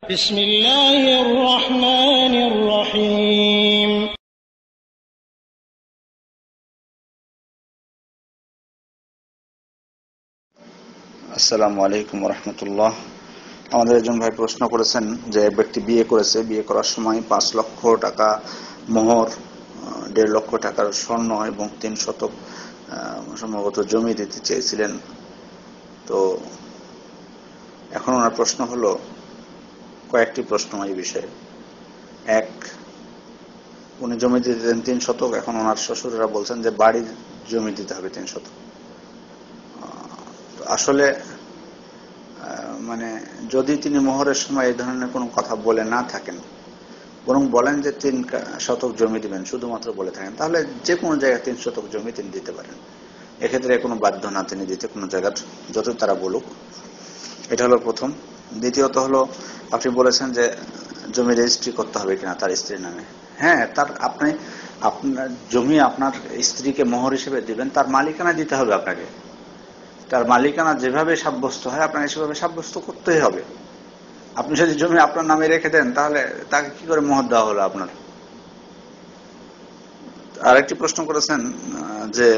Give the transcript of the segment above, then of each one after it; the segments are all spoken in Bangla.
বিসমিল্লাহির রহমানির রহিম। আসসালামু আলাইকুম রহমতুল্লাহ। আমাদের একজন ভাই প্রশ্ন করেছেন যে ব্যক্তি বিয়ে করেছে, বিয়ে করার সময় 5 লক্ষ টাকা মোহর, 1.5 লক্ষ টাকার স্বর্ণ এবং 3 শতক সম্ভবত জমি দিতে চেয়েছিলেন। তো এখন ওনার প্রশ্ন হলো, কয়েকটি প্রশ্ন এই বিষয়ে। এক, উনি জমি দিতে দেন 3 শতক, এখন ওনার শ্বশুরেরা বলছেন যে বাড়ির জমি দিতে হবে 3 শতক। আসলে মানে যদি তিনি মোহরের সময় এই ধরনের কোনো কথা বলে না থাকেন, বরং বলেন যে 3 শতক জমি দিবেন, শুধুমাত্র বলে থাকেন, তাহলে যে কোনো জায়গায় 3 শতক জমি তিনি দিতে পারেন। এক্ষেত্রে কোনো বাধ্য না তিনি দিতে, কোনো জায়গার যত তারা বলুক। এটা হলো প্রথম। দ্বিতীয়ত হলো, আপনি বলেছেন যে জমি রেজিস্ট্রি করতে হবে কিনা তার স্ত্রীর নামে। হ্যাঁ, আপনার জমি আপনার স্ত্রীকে মোহর হিসেবে দিবেন, তার মালিকানা দিতে হবে আপনাকে। তার মালিকানা যেভাবে সাব্যস্ত হয় আপনাকে সেভাবে সাব্যস্ত করতেই হবে। আপনি যদি জমি আপনার নামে রেখে দেন, তাহলে তাকে কি করে মোহর দেওয়া হলো আপনার? আরেকটি প্রশ্ন করেছেন যে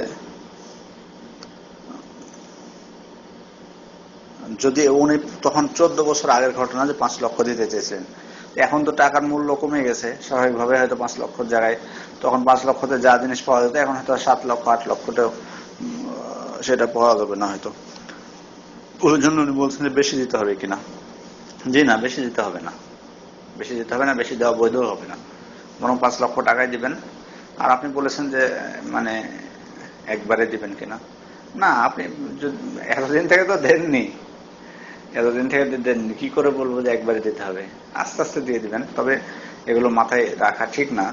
যদি উনি তখন 14 বছর আগের ঘটনা, যে 5 লক্ষ দিতে চেয়েছিলেন, এখন তো টাকার মূল্য কমে গেছে, স্বাভাবিকভাবে হয়তো 5 লক্ষর জায়গায় তখন 5 লক্ষতে যা জিনিস পাওয়া যেত, এখন হয়তো 7 লক্ষ 8 লক্ষতেও সেটা পাওয়া যাবে না হয়তো। ওই জন্য উনি বলছেন যে বেশি দিতে হবে কিনা। জি না, বেশি দিতে হবে না, বেশি দিতে হবে না, বেশি দেওয়া বৈধ হবে না, বরং 5 লক্ষ টাকাই দিবেন। আর আপনি বলেছেন যে মানে একবারে দিবেন কিনা, না আপনি এতদিন থেকে তো দেননি, এতদিন থেকে দেননি, কি করে বলবো যে একবারে দিতে হবে? আস্তে আস্তে দিয়ে দিবেন। তবে এগুলো মাথায় রাখা ঠিক না,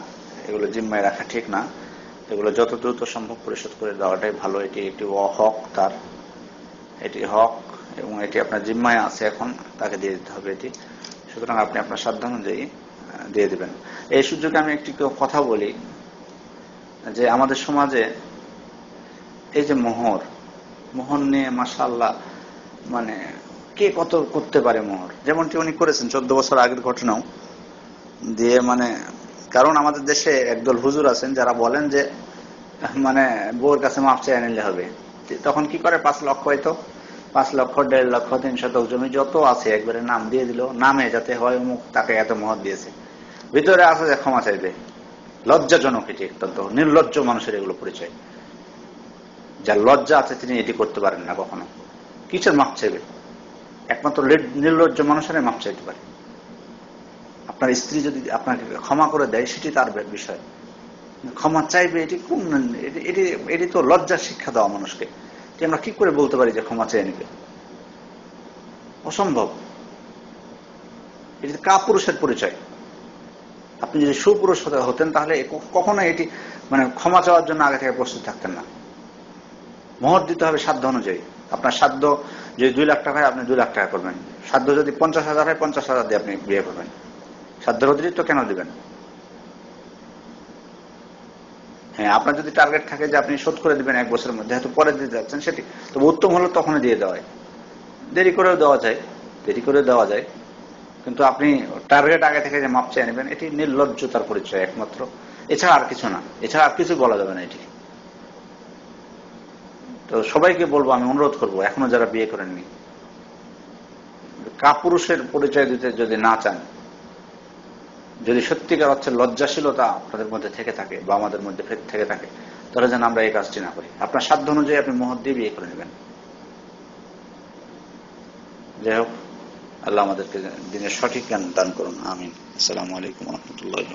এগুলো জিম্মায় রাখা ঠিক না, এগুলো যত দ্রুত সম্ভব পরিশোধ করে দেওয়াটাই ভালো। এটি একটি হক তার, এটি হক এবং এটি আপনার জিম্মায় আছে, এখন তাকে দিয়ে দিতে হবে এটি। সুতরাং আপনি আপনার সাধ্য অনুযায়ী দিয়ে দিবেন। এই সুযোগে আমি একটি কথা বলি যে আমাদের সমাজে এই যে মোহর নিয়ে মাশাআল্লাহ মানে কে কত করতে পারে মোহর, যেমনটি উনি করেছেন 14 বছর আগের ঘটনাও দিয়ে। মানে কারণ আমাদের দেশে একদল হুজুর আছেন যারা বলেন যে মানে বউর কাছে মাপ চেয়ে নিলে হবে। তখন কি করে, 5 লক্ষ হয়তো, 5 লক্ষ 1.5 লক্ষ 3 শতক জমি যত আছে একবারে নাম দিয়ে দিল, নামে যাতে হয় অমুক তাকে এত মোহর দিয়েছে, ভিতরে আছে যে ক্ষমা চাইবে। লজ্জাজনক, এটি অত্যন্ত নির্লজ্জ মানুষের এগুলো পরিচয়। যার লজ্জা আছে তিনি এটি করতে পারেন না কখনো। কিসের মাপ চাইবে? একমাত্র নির্লজ্জ মানুষের মাপ চাইতে পারে। আপনার স্ত্রী যদি আপনাকে ক্ষমা করে দেয় সেটি তার বিষয়, ক্ষমা চাইবে এটি কোন, এটি তো লজ্জার শিক্ষা দেওয়া মানুষকে। আমরা কি করে বলতে পারি যে ক্ষমা চেয়ে নিবে? অসম্ভব। এটি কাপুরুষের পরিচয়। আপনি যদি সুপুরুষ হতেন তাহলে কখনো এটি মানে ক্ষমা চাওয়ার জন্য আগে থেকে প্রস্তুত থাকতেন না। মোহর দিতে হবে সাধ্য অনুযায়ী। আপনার সাধ্য যদি 2 লাখ টাকা হয় আপনি 2 লাখ টাকা করবেন, সাধ্য যদি 50,000 হয় 50,000 দিয়ে আপনি বিয়ে করবেন। সাধ্যের অতিরিক্ত কেন দিবেন? হ্যাঁ, আপনার যদি টার্গেট থাকে যে আপনি শোধ করে দিবেন 1 বছরের মধ্যে, হয়তো পরে দিতে যাচ্ছেন, সেটি তবে উত্তম হলো তখনই দিয়ে দেওয়া। দেরি করেও দেওয়া যায়, দেরি করে দেওয়া যায়, কিন্তু আপনি টার্গেট আগে থেকে যে মাপ চেয়ে নেবেন, এটি নির্লজ্জতার পরিচয় একমাত্র, এছাড়া আর কিছু না, এছাড়া আর কিছু বলা যাবে না এটি। তো সবাইকে বলবো, আমি অনুরোধ করবো এখনো যারা বিয়ে করেননি, কাপুরুষের পরিচয় দিতে যদি না চান, যদি সত্যিকার অর্থে লজ্জাশীলতা আপনাদের মধ্যে থেকে থাকে বা আমাদের মধ্যে থেকে থাকে, তাহলে যেন আমরা এই কাজটি না করি। আপনার সাধ্য অনুযায়ী আপনি মোহর দিয়ে বিয়ে করে নেবেন। যাই হোক, আল্লাহ আমাদেরকে দিনের সঠিক জ্ঞান দান করুন, আমিন। আসসালামু আলাইকুম ওয়া রাহমাতুল্লাহি।